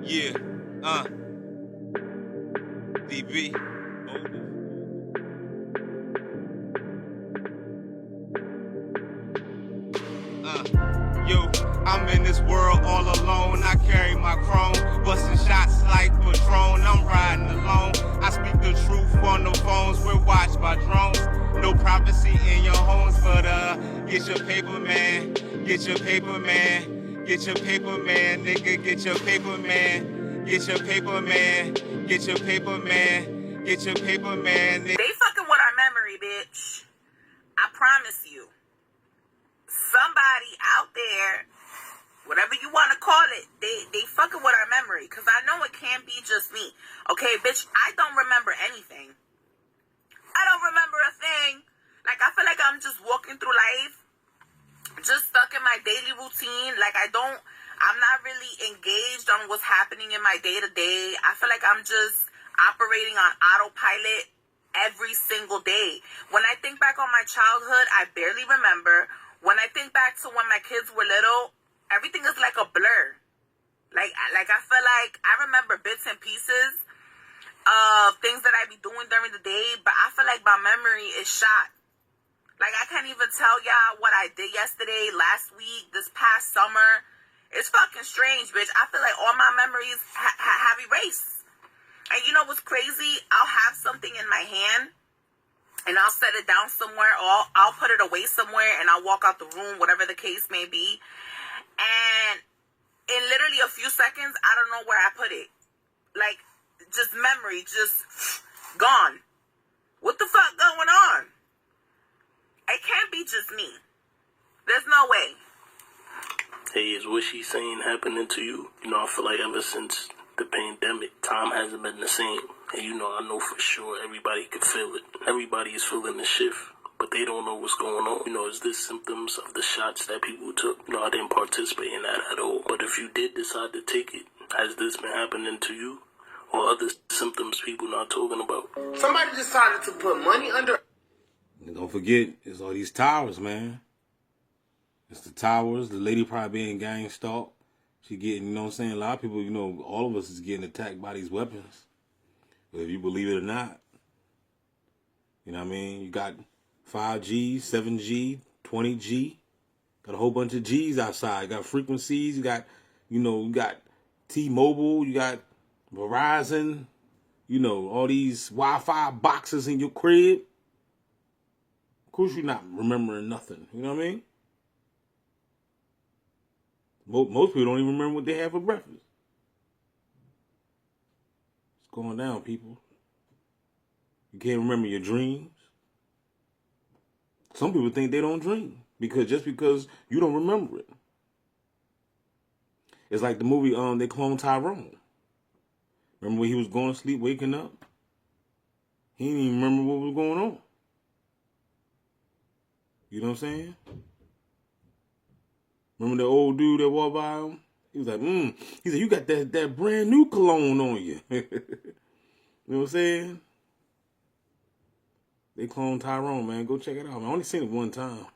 Yeah, DB. Yo, I'm in this world all alone. I carry my chrome, busting shots like Patron. I'm riding alone. I speak the truth on the phones. We're watched by drones. No privacy in your homes, but get your paper, man. Get your paper, man. Get your paper, man. Nigga, get your paper, man. Get your paper, man. Get your paper, man. Get your paper, man. They fucking with our memory, bitch. I promise you. Somebody out there, whatever you want to call it, they fucking with our memory. Because I know it can't be just me. Okay, bitch, I don't remember anything. I don't remember a thing. Like, I feel like I'm just walking through life, just stuck in my daily routine. Like, I'm not really engaged on what's happening in my day-to-day. I feel like I'm just operating on autopilot every single day. When I think back on my childhood, I barely remember. When I think back to when my kids were little, everything is like a blur. Like I feel like I remember bits and pieces of things that I be doing during the day, but I feel like my memory is shot. Like, I can't even tell y'all what I did yesterday, last week, this past summer. It's fucking strange, bitch. I feel like all my memories have erased. And you know what's crazy? I'll have something in my hand, and I'll set it down somewhere, or I'll put it away somewhere, and I'll walk out the room, whatever the case may be. And in literally a few seconds, I don't know where I put it. Like, just memory, just gone. What the fuck going on? It can't be just me. There's no way. Hey, is what she's saying happening to you? You know, I feel like ever since the pandemic, time hasn't been the same. And you know, I know for sure everybody could feel it. Everybody is feeling the shift, but they don't know what's going on. You know, is this symptoms of the shots that people took? You know, I didn't participate in that at all. But if you did decide to take it, has this been happening to you? Or other symptoms people not talking about? Somebody decided to put money under... And don't forget, it's all these towers, man. It's the towers. The lady probably being gang stalked. She getting, you know what I'm saying? A lot of people, you know, all of us is getting attacked by these weapons. But if you believe it or not, you know what I mean? You got 5G, 7G, 20G. Got a whole bunch of G's outside. You got frequencies. You got, you know, you got T-Mobile. You got Verizon. You know, all these Wi-Fi boxes in your crib. Of course you're not remembering nothing. You know what I mean? Most people don't even remember what they had for breakfast. It's going down, people. You can't remember your dreams. Some people think they don't dream because you don't remember it. It's like the movie they cloned Tyrone. Remember when he was going to sleep, waking up? He didn't even remember what was going on. You know what I'm saying? Remember the old dude that walked by him? He was like, He said, you got that brand new cologne on you. You know what I'm saying? They cloned Tyrone, man. Go check it out, man. I only seen it one time.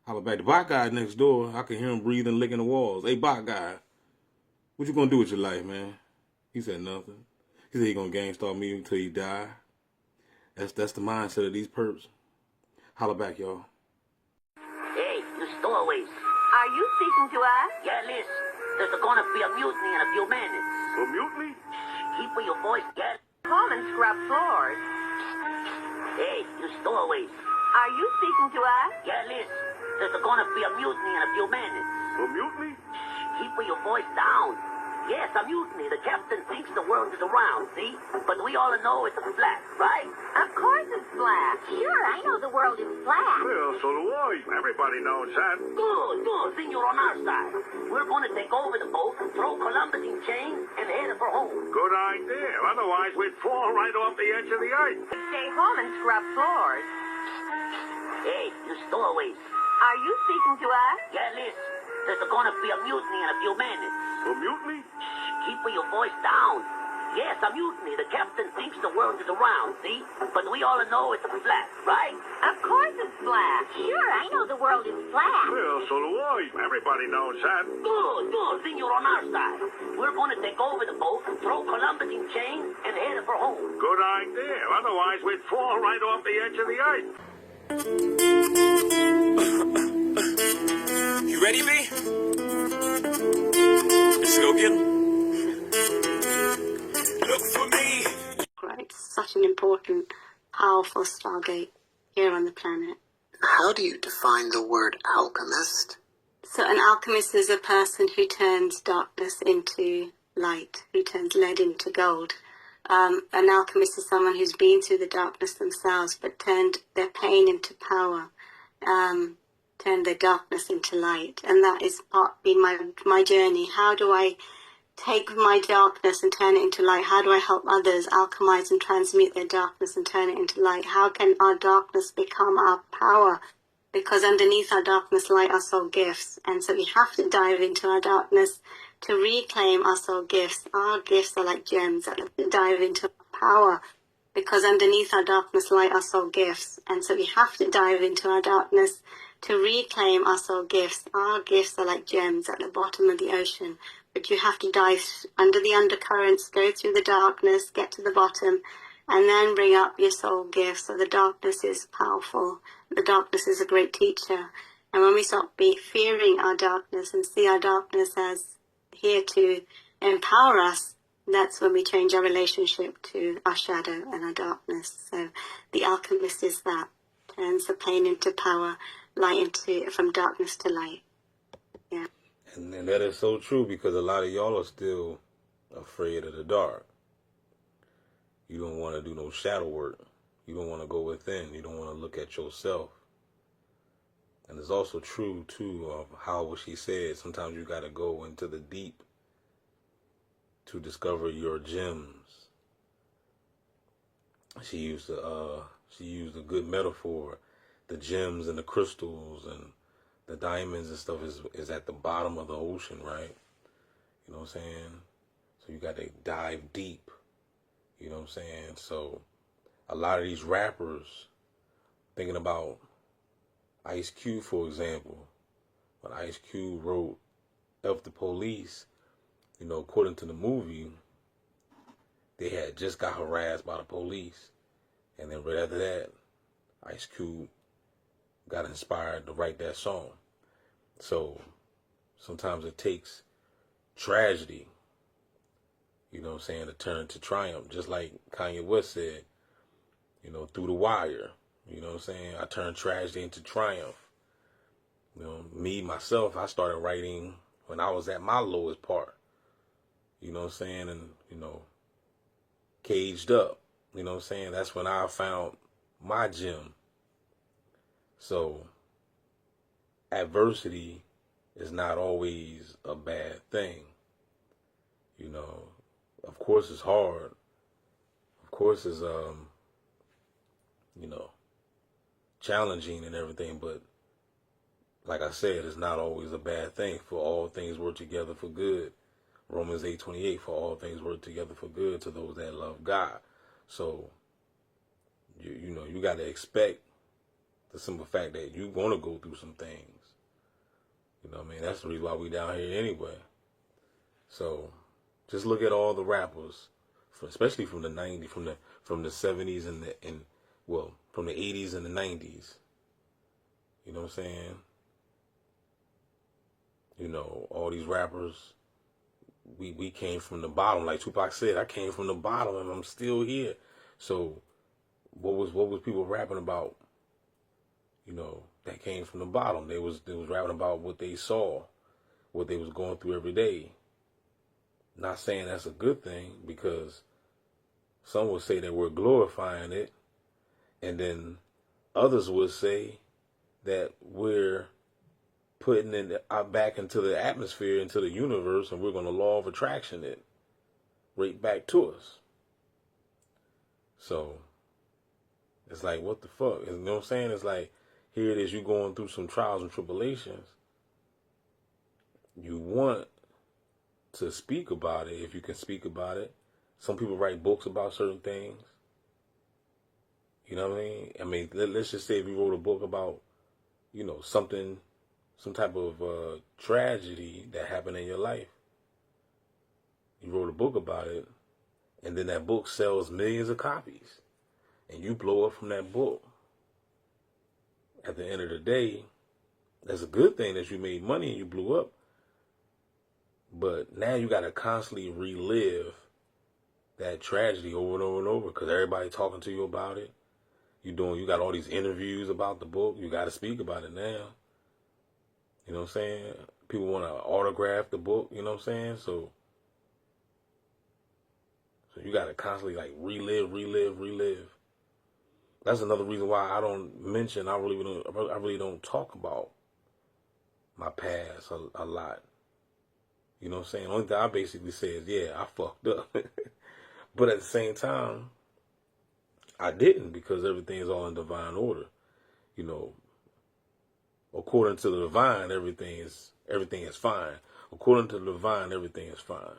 Holla back. The bot guy next door, I can hear him breathing, licking the walls. Hey, bot guy, what you gonna do with your life, man? He said nothing. He said he gonna gangstalk me until he die. That's the mindset of these perps. Holla back, y'all. Hey, you stowaways. Are you speaking to us? Yeah, Liz. There's gonna be a mutiny in a few minutes. A mutiny? Keep your voice, get. Home and scrub floors. Hey, you stowaways. Are you speaking to us? Yeah, Liz. There's gonna be a mutiny in a few minutes. A mutiny? Keep your voice down. Yes, a mutiny. The captain thinks the world is around, see? But we all know it's flat, right? Of course it's flat. Sure, I know the world is flat. Well, so do I. Everybody knows that. Good. Then you're on our side. We're gonna take over the boat, throw Columbus in chains, and head for home. Good idea. Otherwise, we'd fall right off the edge of the ice. Stay home and scrub floors. Hey, you stowaways. Are you speaking to us? Yeah, Liz. There's gonna be a mutiny in a few minutes. A mutiny? Keep your voice down. Yes, a mutiny. The captain thinks the world is round, see? But we all know it's flat, right? Of course it's flat. Sure, I know the world is flat. Well, so do I. Everybody knows that. Good. Then you're on our side. We're going to take over the boat, throw Columbus in chains, and head for home. Good idea. Otherwise, we'd fall right off the edge of the ice. You ready, B? Let's go get 'em. Look for me. Right, such an important, powerful stargate here on the planet. How do you define the word alchemist? So an alchemist is a person who turns darkness into light, who turns lead into gold. An alchemist is someone who's been through the darkness themselves, but turned their pain into power, turned their darkness into light. And that is been my journey. How do I take my darkness and turn it into light? How do I help others alchemize and transmute their darkness and turn it into light? How can our darkness become our power? Because underneath our darkness lie our soul gifts. And so we have to dive into our darkness to reclaim our soul gifts. Our gifts are like gems that have to dive into our power. Because underneath our darkness lie our soul gifts. And so we have to dive into our darkness to reclaim our soul gifts. Our gifts are like gems at the bottom of the ocean. But you have to dive under the undercurrents, go through the darkness, get to the bottom, and then bring up your soul gifts. So the darkness is powerful. The darkness is a great teacher. And when we stop fearing our darkness and see our darkness as here to empower us, that's when we change our relationship to our shadow and our darkness. So the alchemist is that. Turns the pain into power, from darkness to light. Yeah. And that is so true, because a lot of y'all are still afraid of the dark. You don't want to do no shadow work. You don't want to go within. You don't want to look at yourself. And it's also true, too, of how what she said, sometimes you got to go into the deep to discover your gems. She used a good metaphor. The gems and the crystals and the diamonds and stuff is at the bottom of the ocean, right? You know what I'm saying? So you got to dive deep. You know what I'm saying? So a lot of these rappers, thinking about Ice Cube, for example, when Ice Cube wrote F the Police, you know, according to the movie, they had just got harassed by the police. And then right after that, Ice Cube got inspired to write that song. So sometimes it takes tragedy, you know what I'm saying, to turn to triumph. Just like Kanye West said, you know, through the wire, you know what I'm saying, I turned tragedy into triumph. You know, me, myself, I started writing when I was at my lowest part, you know what I'm saying, and, you know, caged up, you know what I'm saying, that's when I found my gem. So adversity is not always a bad thing. You know, of course it's hard. Of course it's, you know, challenging and everything, but like I said, it's not always a bad thing. For all things work together for good. Romans 8:28, for all things work together for good to those that love God. So, you know, you got to expect the simple fact that you're going to go through some things. You know what I mean? That's the reason why we down here anyway. So just look at all the rappers, especially from the 90s, from the 70s and from the 80s and the 90s. You know what I'm saying? You know, all these rappers, we came from the bottom. Like Tupac said, I came from the bottom and I'm still here. So what was people rapping about? You know, that came from the bottom. They was rapping about what they saw, what they was going through every day. Not saying that's a good thing, because some would say that we're glorifying it, and then others would say that we're putting it back into the atmosphere, into the universe, and we're going to law of attraction it right back to us. So it's like, what the fuck? You know what I'm saying? It's like, here it is, you going through some trials and tribulations. You want to speak about it, if you can speak about it, Some people write books about certain things. You know what I mean? I mean, let's just say if you wrote a book about, you know, something, some type of tragedy that happened in your life. You wrote a book about it, and then that book sells millions of copies, and you blow up from that book. At the end of the day, that's a good thing that you made money and you blew up. But now you got to constantly relive that tragedy over and over and over because everybody talking to you about it. You got all these interviews about the book. You got to speak about it now. You know what I'm saying? People want to autograph the book. You know what I'm saying? So you got to constantly like relive. That's another reason why I don't mention. I really don't talk about my past a lot. You know what I'm saying? The only thing I basically say is, yeah, I fucked up. But at the same time, I didn't, because everything is all in divine order. You know, according to the divine, everything is fine. According to the divine, everything is fine.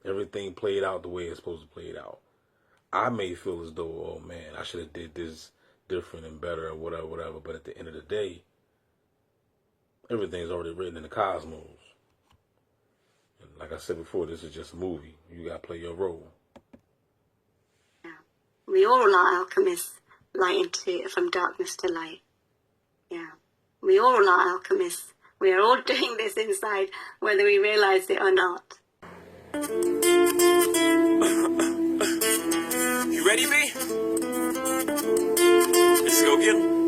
Everything played out the way it's supposed to play it out. I may feel as though, oh man, I should have did this different and better or whatever. But at the end of the day, everything's already written in the cosmos. And like I said before, this is just a movie. You got to play your role. Yeah. We all are alchemists, from darkness to light. Yeah. We all are alchemists. We are all doing this inside, whether we realize it or not. You ready, B? Let's go get 'em.